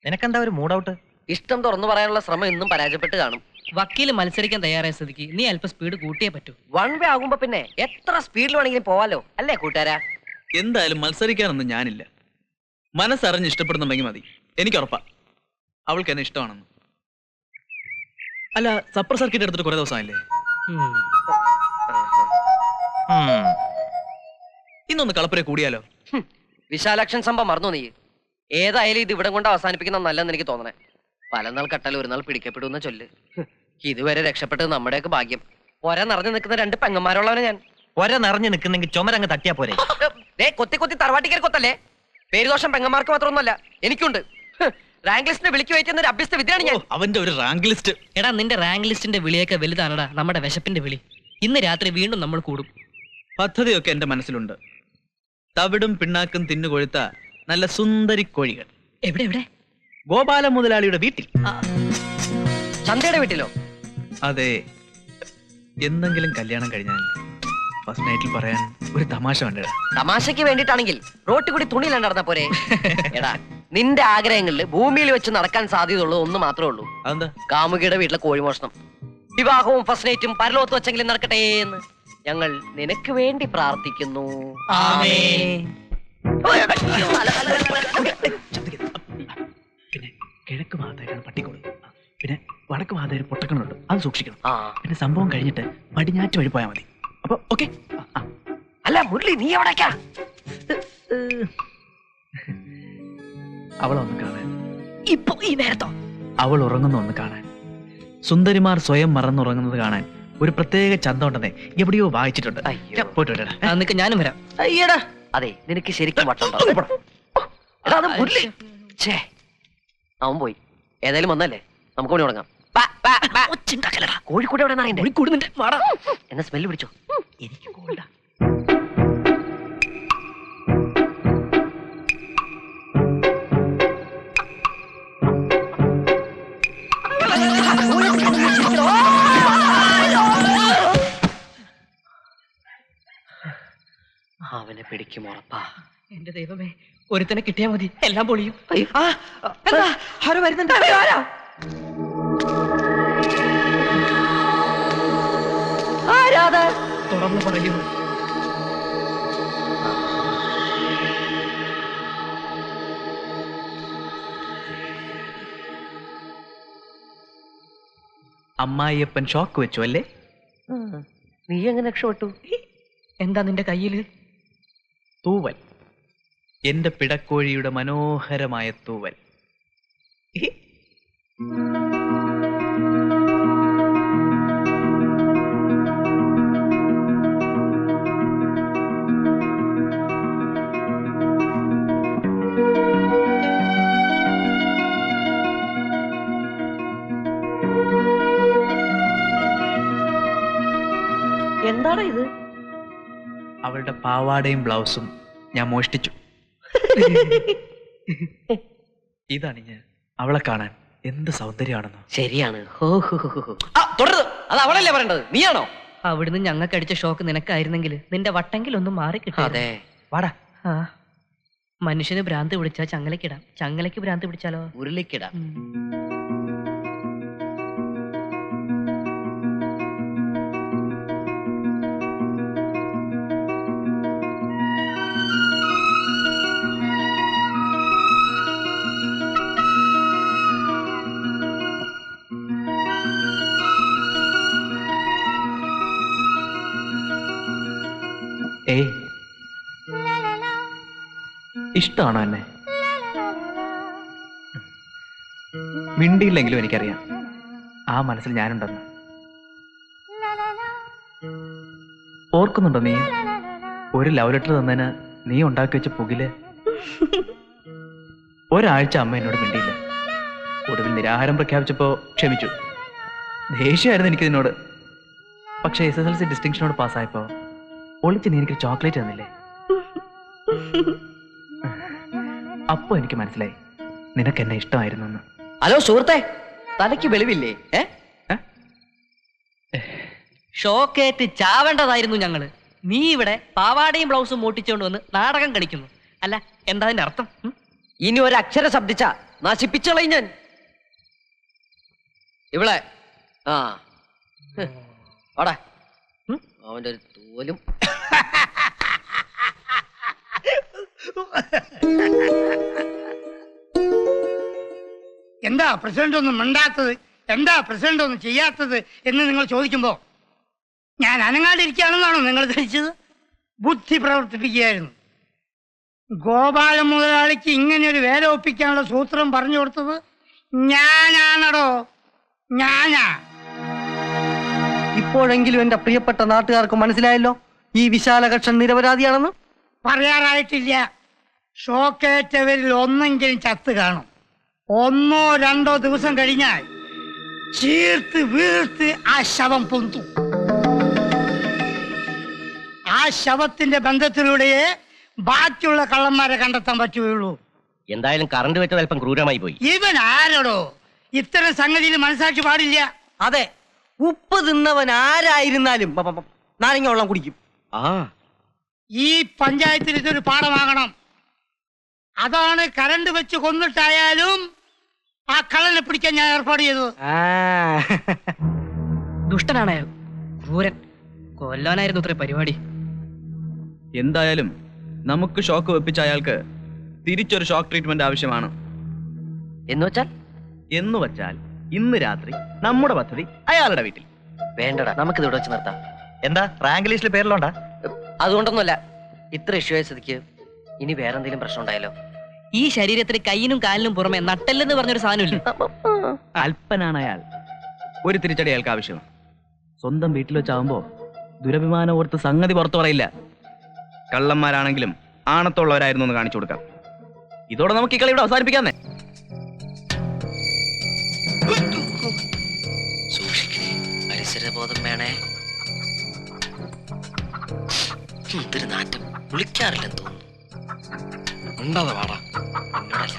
നിനക്കെന്താ ഒരു mood out? ഇഷ്ടം തുറന്നു പറയാനുള്ള ശ്രമം ഇന്നും പരാജയപ്പെട്ട് കാണും. വക്കീല് മത്സരിക്കാൻ തയ്യാറായ സ്ഥിതിക്ക് നീ അല്പം സ്പീഡ് കൂട്ടിയേ പറ്റൂ. വൺ വേ ആകുമ്പോ പിന്നെ എത്ര സ്പീഡിൽ വേണമെങ്കിലും പോവാലോ, അല്ലേ കൂട്ടുകാരാ? എന്തായാലും മത്സരിക്കാനൊന്നും ഞാനില്ല. മനസ്സറിഞ്ഞ് ഇഷ്ടപ്പെടുന്നുണ്ടെങ്കിൽ മതി. എനിക്ക് ഉറപ്പാ അവൾക്ക് എന്നെ ഇഷ്ടമാണെന്ന്. അല്ല, സപ്പർ സർക്കിറ്റ് എടുത്തിട്ട് കുറെ ദിവസമായില്ലേ? ഇന്നൊന്ന് കളപ്പുര കൂടിയാലോ? വിശാലാക്ഷൻ സംഭവം മറന്നു നീ. ഏതായാലും ഇത് ഇവിടം കൊണ്ട് അവസാനിപ്പിക്കുന്ന നല്ലെന്ന് എനിക്ക് തോന്നണേ. പല നാൾ കട്ടാൽ ഒരു നാൾ പിടിക്കപ്പെടുന്ന ചൊല്ല്. ഇതുവരെ രക്ഷപ്പെട്ടത് നമ്മുടെയൊക്കെ ഭാഗ്യം. ഒര നിറഞ്ഞു നിൽക്കുന്ന രണ്ട് പെങ്ങന്മാരുള്ളവനെ ഞാൻ. ഒര നിറഞ്ഞു നിൽക്കുന്നെങ്കിൽ ചുമരങ്ങ് തട്ടിയാ പോരെ. കൊത്തി കൊത്തി തറവാട്ടിക്കൽ കൊത്തല്ലേ. പേരുദോഷം പെങ്ങന്മാർക്ക് മാത്രമൊന്നുമല്ല, എനിക്കുണ്ട്. റാങ്ക് ലിസ്റ്റിനെ വിളിച്ചു വയ്ക്കുന്ന ഒരു അഭ്യസ്ത വിദ്യയാണ് ഞാൻ. അവന്റെ ഒരു റാങ്ക് ലിസ്റ്റ്. എടാ, നിന്റെ റാങ്ക് ലിസ്റ്റിന്റെ വിളിയൊക്കെ വലുതാണടാ നമ്മുടെ വിശപ്പിന്റെ വിളി. ഇന്ന് രാത്രി വീണ്ടും നമ്മൾ കൂടും. പദ്ധതിയൊക്കെ എന്റെ മനസ്സിലുണ്ട്. തവിടും പിണ്ണാക്കും തിന്നുകൊഴുത്ത നല്ല സുന്ദരി കോഴികൾ. എവിടെ എവിടെ? ഗോപാല മുതലാളിയുടെ വീട്ടിൽ. ചന്തയുടെ വീട്ടിലോ? അതെ. എന്തെങ്കിലും കല്യാണം കഴിഞ്ഞാൽ ഫസ്റ്റ് നൈറ്റിൽ പറയാൻ ഒരു തമാശ വേണ്ടടാ. തമാശക്ക് വേണ്ടിട്ടാണെങ്കിൽ റോട്ടിൽ കൂടി തുണിയില്ല നടന്ന പോരെ. എടാ, നിന്റെ ആഗ്രഹങ്ങളിൽ ഭൂമിയിൽ വെച്ച് നടക്കാൻ സാധ്യതയുള്ളത് ഒന്ന് മാത്രമേ ഉള്ളൂ. അതെന്താ? കാമുകിയുടെ വീട്ടിലെ കോഴിമോഷണം. വിവാഹവും ഫസ്റ്റ് നൈറ്റും പരലോകത്ത് വെച്ചെങ്കിലും നടക്കട്ടെ എന്ന് ഞങ്ങൾ നിനക്ക് വേണ്ടി പ്രാർത്ഥിക്കുന്നു. പിന്നെ കിഴക്ക് ഭാഗത്തേക്കാണ് പട്ടിക്കോട്, പിന്നെ വടക്ക് ഭാഗത്ത് പൊട്ടക്കണുണ്ട്, അത് സൂക്ഷിക്കണം. പിന്നെ സംഭവം കഴിഞ്ഞിട്ട് പടിഞ്ഞാറ്റ് വഴി പോയാൽ മതി. അപ്പൊ ഓക്കെ. അല്ല മുരളി, നീ എവിടേക്കാ? അവളൊന്ന് കാണാൻ. ഇപ്പൊ ഈ നേരത്തോ? അവൾ ഉറങ്ങുന്ന ഒന്ന് കാണാൻ. സുന്ദരിമാർ സ്വയം മറന്നുറങ്ങുന്നത് കാണാൻ ഒരു പ്രത്യേക ചന്തം ഉണ്ടെന്നേ എവിടെയോ വായിച്ചിട്ടുണ്ട്. പോയിട്ട് ഞാനും വരാം. അയ്യടാ, അതെ, നിനക്ക് ശരിക്കും വട്ടുണ്ടോ? അവൻ പോയി. ഏതായാലും വന്നല്ലേ, നമുക്ക് പണി തുടങ്ങാം. കോഴിക്കോട് എവിടെ എന്നെ സ്മെല്ല് പിടിച്ചോ? എനിക്ക് കോൾഡാ. അവനെ പിടിക്കും ഉറപ്പാ. എന്റെ ദൈവമേ, ഒരുത്തനെ കിട്ടിയാ മതി, എല്ലാം പൊളിയും. ആരോ വരുന്നുണ്ട്. തുറന്നു പറയൂ. അമ്മായിയപ്പൻ ഷോക്ക് വെച്ചു അല്ലേ? നീ എങ്ങനെ രക്ഷപ്പെട്ടു? എന്താ നിന്റെ കയ്യില്? തൂവൽ. എന്റെ പിടക്കോഴിയുടെ മനോഹരമായ തൂവൽ. എന്താണ് ഇത്? അവളുടെ പാവാടയും ബ്ലൗസും ഞാൻ മോഷ്ടിച്ചു. ഇതണിഞ്ഞ് അവളെ കാണാൻ എന്ത് സൗന്ദര്യമാണെന്നോ. ശരിയാണ്. തുടരുത്, അത് അവളല്ലേ പറയേണ്ടത്, നീയാണോ? അവിടുന്ന് ഞങ്ങൾക്ക് അടിച്ച ഷോക്ക് നിനക്കായിരുന്നെങ്കിൽ നിന്റെ വട്ടെങ്കിലൊന്നും മാറി കിട്ടും. അതെ, വാടാ. മനുഷ്യന് ഭ്രാന്ത് പിടിച്ചാൽ ചങ്ങലക്കിടാം, ചങ്ങലക്ക് ഭ്രാന്ത് പിടിച്ചാലോ ഉരുളിക്കിടാം. ഏയ്, ഇഷ്ടമാണോ എന്നെ? മിണ്ടിയില്ലെങ്കിലും എനിക്കറിയാം ആ മനസ്സിൽ ഞാനുണ്ടെന്ന്. ഓർക്കുന്നുണ്ടോ നീ ഒരു ലവ് ലെറ്റർ തന്നതിന് നീ ഉണ്ടാക്കി വെച്ച പുകില്? ഒരാഴ്ച അമ്മ എന്നോട് മിണ്ടിയില്ല. ഒടുവിൽ നിരാഹാരം പ്രഖ്യാപിച്ചപ്പോ ക്ഷമിച്ചു. ദേഷ്യമായിരുന്നു എനിക്ക് നിന്നോട്. പക്ഷെ SSLC ഡിസ്റ്റിങ്ഷനോട് പാസ്സായപ്പോ ഒളിച്ച് നീ എനിക്ക് ചോക്ലേറ്റ് തന്നില്ലേ? അപ്പൊ എനിക്ക് മനസ്സിലായി നിനക്ക് എന്നെ ഇഷ്ടമായിരുന്നു. ഹലോ സുഹൃത്തെ, തലയ്ക്ക് വെളിവില്ലേ? ഷോക്കേറ്റ് ചാവേണ്ടതായിരുന്നു ഞങ്ങള്. നീ ഇവിടെ പാവാടയും ബ്ലൗസും മോട്ടിച്ചുകൊണ്ട് വന്ന് നാടകം കളിക്കുന്നു. അല്ല, എന്താ അതിന്റെ അർത്ഥം? ഇനി ഒരു അക്ഷരം ശബ്ദിച്ച നശിപ്പിച്ചളയും ഞാൻ ഇവളെ. ആ വാടാ, അവന്റെ ഒരു തോലും. എന്താ പ്രസിഡന്റ് ഒന്നും മിണ്ടാത്തത്, എന്താ പ്രസിഡന്റ് ഒന്നും ചെയ്യാത്തത് എന്ന് നിങ്ങൾ ചോദിക്കുമ്പോ ഞാൻ അനങ്ങാണ്ടിരിക്കുകയാണെന്നാണോ നിങ്ങൾ ധരിച്ചത്? ബുദ്ധി പ്രവർത്തിപ്പിക്കുകയായിരുന്നു. ഗോപാലൻ മുതലാളിക്ക് ഇങ്ങനെ ഒരു വേല ഒപ്പിക്കാനുള്ള സൂത്രം പറഞ്ഞു കൊടുത്തത് ഞാനാണടോ, ഞാനാ. ഇപ്പോഴെങ്കിലും എന്റെ പ്രിയപ്പെട്ട നാട്ടുകാർക്ക് മനസ്സിലായല്ലോ ഈ വിശാലകക്ഷൻ നിരപരാധിയാണെന്ന്. പറയാറായിട്ടില്ല. ഷോക്കേറ്റവരിൽ ഒന്നെങ്കിലും ചത്ത് കാണും. 1-2 ദിവസം കഴിഞ്ഞാൽ ചീർത്ത് വീർത്ത് ആ ശവം പൊന്തും. ആ ശവത്തിന്റെ ബന്ധത്തിലൂടെയേ ബാക്കിയുള്ള കള്ളന്മാരെ കണ്ടെത്താൻ പറ്റുകയുള്ളൂ. എന്തായാലും കറണ്ട് വെച്ചത് അല്പം ക്രൂരമായി പോയി. ഇവൻ ആരോടോ ഇത്തരം സംഗതിയിൽ മനസാക്ഷി പാടില്ല. അതെ, ഉപ്പ് തിന്നവൻ ആരായിരുന്നാലും നാരങ്ങ വെള്ളം കുടിക്കും. ഈ പഞ്ചായത്തിൽ ഇതൊരു പാഠമാകണം. അതാണ് കറണ്ട് വെച്ച് കൊന്നിട്ടായാലും ആ കള്ളനെ പിടിക്കാൻ ഞാൻ ഏർപ്പാട് ചെയ്തത്. ദുഷ്ടനാണ് അയാൾ, ക്രൂരൻ. കൊല്ലാനായിരുന്നു ഇത്ര പരിപാടി. എന്തായാലും നമുക്ക് ഷോക്ക് വെപ്പിച്ച അയാൾക്ക് തിരിച്ചൊരു ഷോക്ക് ട്രീറ്റ്മെന്റ് ആവശ്യമാണ്. എന്ന് വെച്ചാൽ ഇന്ന് രാത്രി നമ്മുടെ പദ്ധതി അയാളുടെ വീട്ടിൽ. വേണ്ടടാ, നമുക്കിത് ഇവിടെ വെച്ച് നിർത്താം. എന്താ റാങ്ക് ലിസ്റ്റിൽ പേരിലുണ്ടാ? അതുകൊണ്ടൊന്നുമല്ല, ഇത്ര ഇഷ്യൂ ആയ സ്ഥിതിക്ക് ഇനി വേറെന്തെങ്കിലും പ്രശ്നം ഉണ്ടായാലോ? ഈ ശരീരത്തിന് കൈയിനും കാലിനും പുറമെ നട്ടെല്ലെന്ന് പറഞ്ഞൊരു സാധനമില്ല. അല്പനാണ് അയാൾ. ഒരു തിരിച്ചടി അയാൾക്ക് ആവശ്യമാണ്. സ്വന്തം വീട്ടിൽ വെച്ചാവുമ്പോ ദുരഭിമാനം ഓർത്ത് സംഗതി പുറത്തു പറയില്ല. കള്ളന്മാരാണെങ്കിലും ആണത്തുള്ളവരായിരുന്നു എന്ന് കാണിച്ചു കൊടുക്കാം. ഇതോടെ നമുക്ക് ഈ കളി ഇവിടെ അവസാനിപ്പിക്കാന്നേ. പരിസരബോധം വേണേ. എന്തൊരു നാറ്റം, കുളിക്കാറില്ലെന്ന് തോന്നുന്നു. ഉണ്ടാതെ വാടാ, എന്നോടല്ല.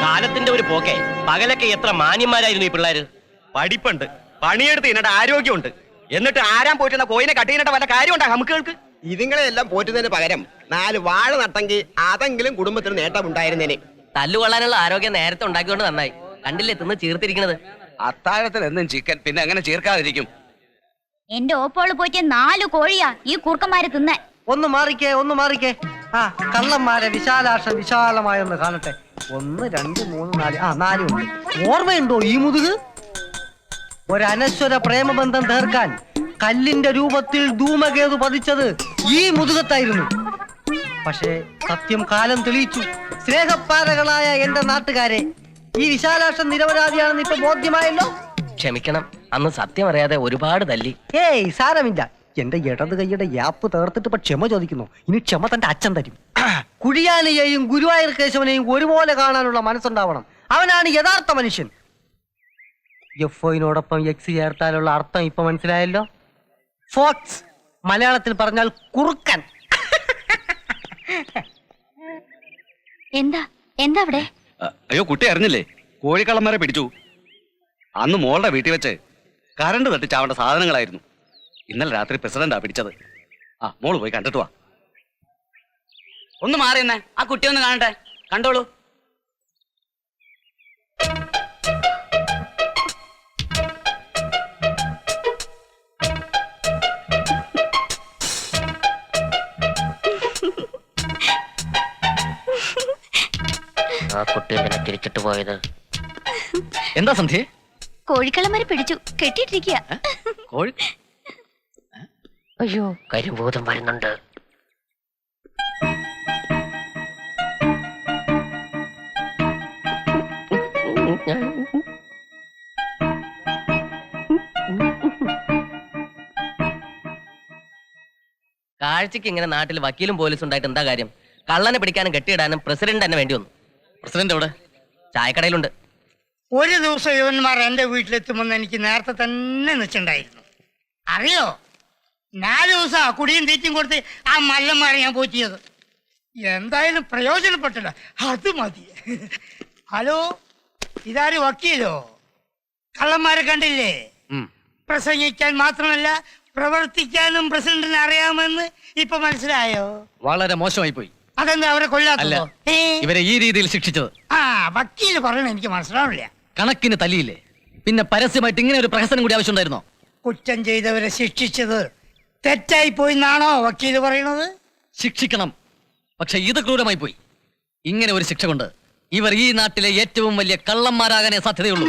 കാലത്തിന്റെ ഒരു പോക്കെ. പകലൊക്കെ എത്ര മാന്യന്മാരായിരുന്നു ഈ പിള്ളേര്. പഠിപ്പുണ്ട്, പണിയെടുത്ത് ഇതിന്റെ ആരോഗ്യമുണ്ട്. എന്നിട്ട് ആരാൻ പോയിട്ടുള്ള കോയിനെ കട്ടിയിട്ട് വല്ല കാര്യമുണ്ടാ നമുക്കുകൾക്ക്? ഇതുങ്ങളെ എല്ലാം പോറ്റുന്നതിന് പകരം 4 വാഴ നട്ടെങ്കിൽ അതെങ്കിലും കുടുംബത്തിന് നേട്ടമുണ്ടായിരുന്നേനെ. തല്ലുകൊള്ളാനുള്ള ആരോഗ്യം നേരത്തെ ഉണ്ടാക്കിക്കൊണ്ട് നന്നായി. കണ്ടില്ലേ തിന്ന് ചീർത്തിരിക്കണത്. അത്താഴത്തിൽ എന്നും ചിക്കൻ, പിന്നെ അങ്ങനെ ചീർക്കാതിരിക്കും. എന്റെ ഓപ്പോള് പോയിട്ട് 4 കോഴിയാ ഈ കൂർക്കന്മാര് തിന്നെ. ഒന്ന് മാറിക്കേ ഒന്ന് മാറിക്കേ. ആ കള്ളന്മാരെ വിശാലാക്ഷം വിശാലമായൊന്ന് കാണട്ടെ. 1 2 3 4 4 ഉണ്ട്. ഓർമ്മയുണ്ടോ ഈ മുതുക്? ഒരനശ്വര പ്രേമബന്ധം തീർക്കാൻ കല്ലിന്റെ രൂപത്തിൽ ധൂമകേതു പതിച്ചത് ഈ മുതുകത്തായിരുന്നു. പക്ഷേ സത്യം കാലം തെളിയിച്ചു. സ്നേഹപ്പാരകളായ എന്റെ നാട്ടുകാരെ, ഈ വിശാലാക്ഷം നിരപരാധിയാണെന്ന് ഇപ്പൊ ബോധ്യമായല്ലോ. ക്ഷമിക്കണം, അന്ന് സത്യം അറിയാതെ ഒരുപാട് തല്ലി. ഏയ് സാരമില്ല. എന്റെ ഇടത് കൈയുടെ യാപ്പ് തേർത്തിട്ട് ഇപ്പൊ ക്ഷമ ചോദിക്കുന്നു. ഇനി ക്ഷമ തന്റെ അച്ഛൻ തരും. കുഴിയാനയെയും ഗുരുവായൂർ കേശവനെയും ഒരുപോലെ കാണാനുള്ള മനസ്സുണ്ടാവണം. അവനാണ് യഥാർത്ഥ മനുഷ്യൻ. എഫ്ഒയിനോടൊപ്പം എക്സ് ചേർത്താലുള്ള അർത്ഥം ഇപ്പൊ മനസ്സിലായല്ലോ. ഫോക്സ്, മലയാളത്തിൽ പറഞ്ഞാൽ കുറുക്കൻ. എന്താ എന്താ അവിടെ? അയ്യോ, കുട്ടി അറിഞ്ഞില്ലേ? കോഴിക്കള്ളന്മാരെ പിടിച്ചു. അന്ന് മോളുടെ വീട്ടിൽ വെച്ച് കറണ്ട് തട്ടിച്ചാവേണ്ട സാധനങ്ങളായിരുന്നു. ഇന്നലെ രാത്രി പ്രസിഡന്റാ പിടിച്ചത്. ആ, മോള് പോയി കണ്ടിട്ട് വാ. ഒന്ന് മാറിയെന്നേ, ആ കുട്ടി ഒന്ന് കാണട്ടെ. കണ്ടോളൂ. ആ കുട്ടി എന്തിനാ തിരിച്ചിട്ട് പോയത്? എന്താ സന്ധ്യ? കോഴിക്കള്ളന്മാരെ പിടിച്ചു, കെട്ടിയിട്ടിരിക്കുക. കോഴി അയ്യോ, കരിഭൂതം വരുന്നുണ്ട്. കാഴ്ചക്ക് ഇങ്ങനെ നാട്ടിൽ വക്കീലും പോലീസും ഉണ്ടായിട്ട് എന്താ കാര്യം? കള്ളനെ പിടിക്കാനും കെട്ടിയിടാനും പ്രസിഡന്റ് തന്നെ വേണ്ടി വന്നു. പ്രസിഡന്റ് എവിടെ? ചായക്കടയിലുണ്ട്. ഒരു ദിവസം യുവന്മാർ എന്റെ വീട്ടിലെത്തുമെന്ന് എനിക്ക് നേരത്തെ തന്നെ നിശ്ചയുണ്ടായിരുന്നു. അറിയോ, 4 ദിവസം കുടിയും തീറ്റും കൊടുത്ത് ആ മല്ലന്മാരെ ഞാൻ പോറ്റിയത്. എന്തായാലും പ്രയോജനപ്പെട്ടില്ല, അത് മതി. ഹലോ, ഇതാര് വക്കീലോ? കള്ളന്മാരെ കണ്ടില്ലേ? പ്രസംഗിക്കാൻ മാത്രമല്ല പ്രവർത്തിക്കാനും പ്രസിഡന്റിന് അറിയാമെന്ന് ഇപ്പൊ മനസ്സിലായോ? വളരെ മോശമായി പോയി. അതെന്താ അവരെ കൊല്ലാത്തോ? ഇവരെ ഈ രീതിയിൽ ശിക്ഷിച്ചത്. ആ വക്കീല് പറയണ എനിക്ക് മനസ്സിലാവില്ല. കണക്കിന് തല്ലിയില്ലേ? പിന്നെ പരസ്യമായിട്ട് ഇങ്ങനെ ഒരു പ്രഹസനം കൂടി ആവശ്യമുണ്ടായിരുന്നോ? കുറ്റം ചെയ്തവരെ ശിക്ഷിച്ചത് തെറ്റായി പോയി എന്നാണോ വക്കീല് പറയണത്? ശിക്ഷിക്കണം, പക്ഷെ ഇത് ക്രൂരമായി പോയി. ഇങ്ങനെ ഒരു ശിക്ഷ കൊണ്ട് ഇവർ ഈ നാട്ടിലെ ഏറ്റവും വലിയ കള്ളന്മാരാകാനേ സാധ്യതയുള്ളൂ.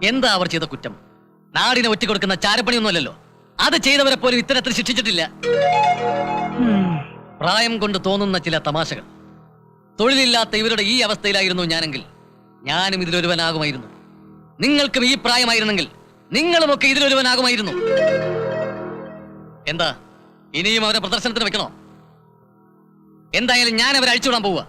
എന്താ അവർ ചെയ്ത കുറ്റം? നാടിനെ ഒറ്റിക്കൊടുക്കുന്ന ചാരപ്പണിയൊന്നുമല്ലല്ലോ. അത് ചെയ്തവരെ പോലും ഇത്തരത്തിൽ ശിക്ഷിച്ചിട്ടില്ല. പ്രായം കൊണ്ട് തോന്നുന്ന ചില തമാശകൾ. തൊഴിലില്ലാത്ത ഇവരുടെ ഈ അവസ്ഥയിലായിരുന്നു ഞാനെങ്കിൽ ഞാനും ഇതിലൊരുവനാകുമായിരുന്നു. നിങ്ങൾക്കും ഈ പ്രായമായിരുന്നെങ്കിൽ നിങ്ങളുമൊക്കെ ഇതിലൊരുവനാകുമായിരുന്നു. എന്താ, ഇനിയും അവരെ പ്രദർശനത്തിന് വെക്കണോ? എന്തായാലും ഞാൻ അവരെ അഴിച്ചുവിടാൻ പോവുക.